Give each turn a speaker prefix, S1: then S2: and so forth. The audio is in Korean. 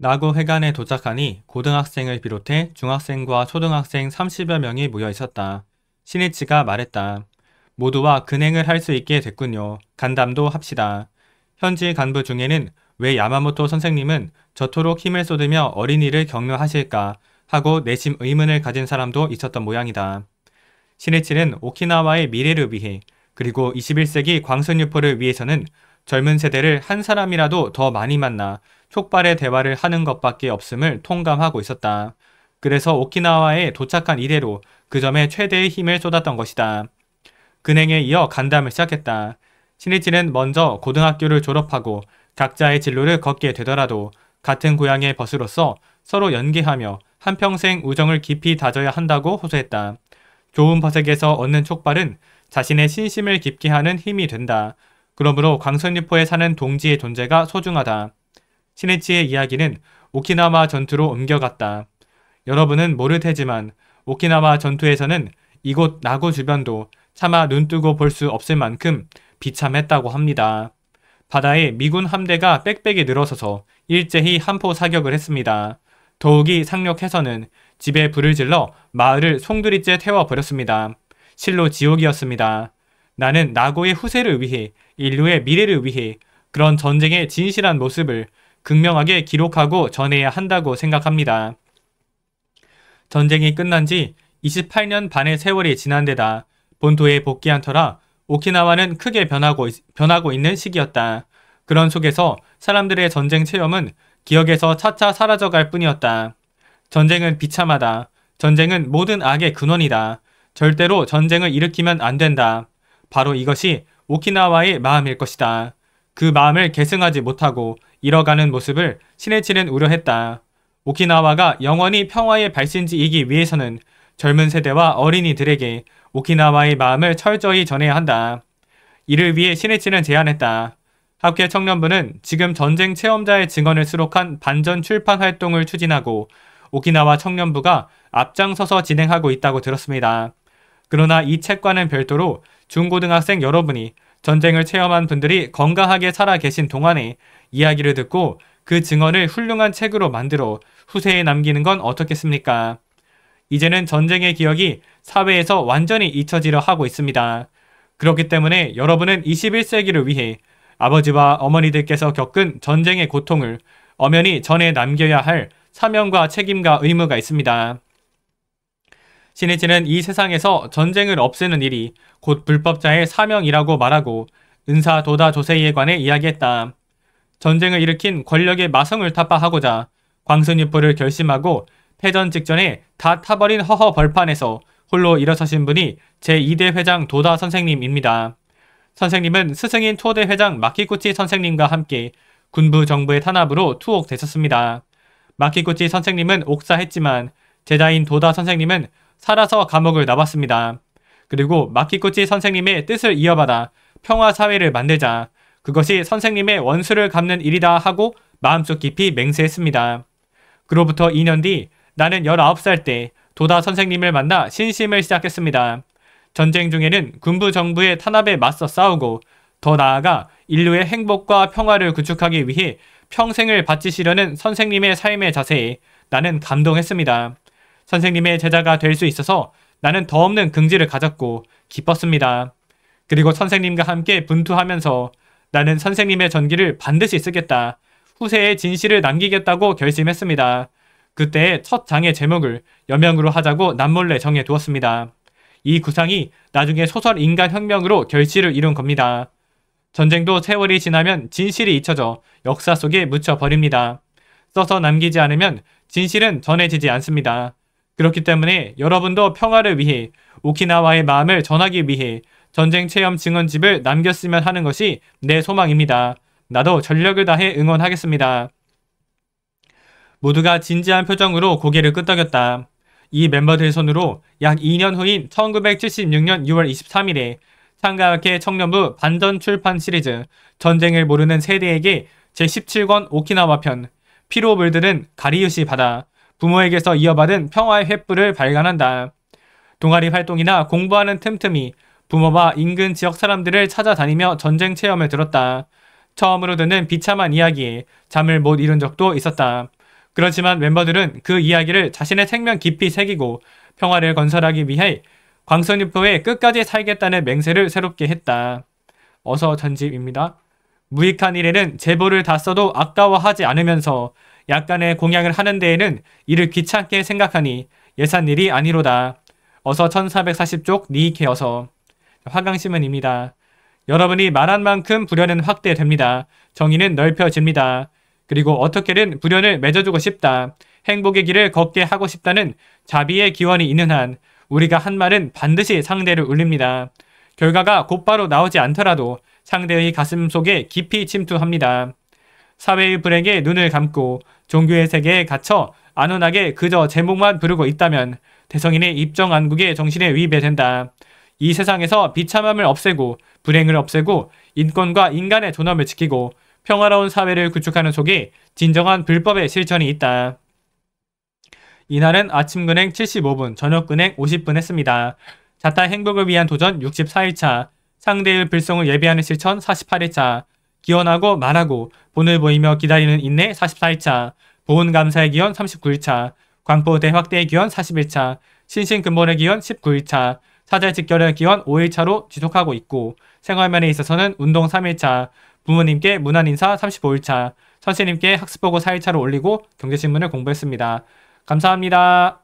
S1: 나고 회관에 도착하니 고등학생을 비롯해 중학생과 초등학생 30여 명이 모여 있었다. 신이치가 말했다. 모두와 근행을 할 수 있게 됐군요. 간담도 합시다. 현지 간부 중에는 왜 야마모토 선생님은 저토록 힘을 쏟으며 어린이를 격려하실까 하고 내심 의문을 가진 사람도 있었던 모양이다. 신이치는 오키나와의 미래를 위해 그리고 21세기 광선유포를 위해서는 젊은 세대를 한 사람이라도 더 많이 만나 촉발의 대화를 하는 것밖에 없음을 통감하고 있었다. 그래서 오키나와에 도착한 이래로 그 점에 최대의 힘을 쏟았던 것이다. 근행에 이어 간담을 시작했다. 신이치는 먼저 고등학교를 졸업하고 각자의 진로를 걷게 되더라도 같은 고향의 벗으로서 서로 연계하며 한평생 우정을 깊이 다져야 한다고 호소했다. 좋은 벗에게서 얻는 촉발은 자신의 신심을 깊게 하는 힘이 된다. 그러므로 광선유포에 사는 동지의 존재가 소중하다. 신이치의 이야기는 오키나와 전투로 옮겨갔다. 여러분은 모를 테지만 오키나와 전투에서는 이곳 나고 주변도 차마 눈뜨고 볼 수 없을 만큼 비참했다고 합니다. 바다에 미군 함대가 빽빽이 늘어서서 일제히 한포 사격을 했습니다. 더욱이 상륙해서는 집에 불을 질러 마을을 송두리째 태워버렸습니다. 실로 지옥이었습니다. 나는 나고의 후세를 위해 인류의 미래를 위해 그런 전쟁의 진실한 모습을 극명하게 기록하고 전해야 한다고 생각합니다. 전쟁이 끝난 지 28년 반의 세월이 지난 데다 본토에 복귀한 터라 오키나와는 크게 변하고 있는 시기였다. 그런 속에서 사람들의 전쟁 체험은 기억에서 차차 사라져갈 뿐이었다. 전쟁은 비참하다. 전쟁은 모든 악의 근원이다. 절대로 전쟁을 일으키면 안 된다. 바로 이것이 오키나와의 마음일 것이다. 그 마음을 계승하지 못하고 잃어가는 모습을 신이치는 우려했다. 오키나와가 영원히 평화의 발신지이기 위해서는 젊은 세대와 어린이들에게 오키나와의 마음을 철저히 전해야 한다. 이를 위해 신이치는 제안했다. 학회 청년부는 지금 전쟁 체험자의 증언을 수록한 반전 출판 활동을 추진하고 오키나와 청년부가 앞장서서 진행하고 있다고 들었습니다. 그러나 이 책과는 별도로 중고등학생 여러분이 전쟁을 체험한 분들이 건강하게 살아 계신 동안에 이야기를 듣고 그 증언을 훌륭한 책으로 만들어 후세에 남기는 건 어떻겠습니까? 이제는 전쟁의 기억이 사회에서 완전히 잊혀지려 하고 있습니다. 그렇기 때문에 여러분은 21세기를 위해 아버지와 어머니들께서 겪은 전쟁의 고통을 엄연히 전해 남겨야 할 사명과 책임과 의무가 있습니다. 신이치는 이 세상에서 전쟁을 없애는 일이 곧 불법자의 사명이라고 말하고 은사 도다 조세이에 관해 이야기했다. 전쟁을 일으킨 권력의 마성을 타파하고자 광선유포를 결심하고 패전 직전에 다 타버린 허허 벌판에서 홀로 일어서신 분이 제2대 회장 도다 선생님입니다. 선생님은 스승인 초대 회장 마키구치 선생님과 함께 군부 정부의 탄압으로 투옥되셨습니다. 마키구치 선생님은 옥사했지만 제자인 도다 선생님은 살아서 감옥을 나왔습니다. 그리고 마키구치 선생님의 뜻을 이어받아 평화사회를 만들자 그것이 선생님의 원수를 갚는 일이다 하고 마음속 깊이 맹세했습니다. 그로부터 2년 뒤 나는 19살 때 도다 선생님을 만나 신심을 시작했습니다. 전쟁 중에는 군부 정부의 탄압에 맞서 싸우고 더 나아가 인류의 행복과 평화를 구축하기 위해 평생을 바치시려는 선생님의 삶의 자세에 나는 감동했습니다. 선생님의 제자가 될 수 있어서 나는 더없는 긍지를 가졌고 기뻤습니다. 그리고 선생님과 함께 분투하면서 나는 선생님의 전기를 반드시 쓰겠다. 후세에 진실을 남기겠다고 결심했습니다. 그때의 첫 장의 제목을 여명으로 하자고 남몰래 정해두었습니다. 이 구상이 나중에 소설 인간혁명으로 결실을 이룬 겁니다. 전쟁도 세월이 지나면 진실이 잊혀져 역사 속에 묻혀버립니다. 써서 남기지 않으면 진실은 전해지지 않습니다. 그렇기 때문에 여러분도 평화를 위해 오키나와의 마음을 전하기 위해 전쟁 체험 증언집을 남겼으면 하는 것이 내 소망입니다. 나도 전력을 다해 응원하겠습니다. 모두가 진지한 표정으로 고개를 끄덕였다. 이 멤버들 손으로 약 2년 후인 1976년 6월 23일에 상가학회 청년부 반전 출판 시리즈 전쟁을 모르는 세대에게 제17권 오키나와 편 피로 물들은 가리유시 바다 부모에게서 이어받은 평화의 횃불을 발간한다. 동아리 활동이나 공부하는 틈틈이 부모와 인근 지역 사람들을 찾아다니며 전쟁 체험을 들었다. 처음으로 듣는 비참한 이야기에 잠을 못 이룬 적도 있었다. 그렇지만 멤버들은 그 이야기를 자신의 생명 깊이 새기고 평화를 건설하기 위해 광선유포에 끝까지 살겠다는 맹세를 새롭게 했다. 어서 전집입니다. 무익한 일에는 제보를 다 써도 아까워하지 않으면서 약간의 공약을 하는 데에는 이를 귀찮게 생각하니 예산일이 아니로다. 어서 1440쪽 니케어서. 화강신문입니다. 여러분이 말한 만큼 불현은 확대됩니다. 정의는 넓혀집니다. 그리고 어떻게든 불현을 맺어주고 싶다. 행복의 길을 걷게 하고 싶다는 자비의 기원이 있는 한 우리가 한 말은 반드시 상대를 울립니다. 결과가 곧바로 나오지 않더라도 상대의 가슴 속에 깊이 침투합니다. 사회의 불행에 눈을 감고 종교의 세계에 갇혀 안온하게 그저 제목만 부르고 있다면 대성인의 입정안국의 정신에 위배된다. 이 세상에서 비참함을 없애고 불행을 없애고 인권과 인간의 존엄을 지키고 평화로운 사회를 구축하는 속에 진정한 불법의 실천이 있다. 이날은 아침 근행 75분, 저녁 근행 50분 했습니다. 자타 행복을 위한 도전 64일차, 상대의 불성을 예비하는 실천 48일차, 기원하고 말하고 본을 보이며 기다리는 인내 44일차, 보훈 감사의 기원 39일차, 광포 대확대의 기원 41차, 신신근본의 기원 19일차, 사제 직결의 기원 5일차로 지속하고 있고 생활면에 있어서는 운동 3일차, 부모님께 문안 인사 35일차, 선생님께 학습보고 4일차로 올리고 경제신문을 공부했습니다. 감사합니다.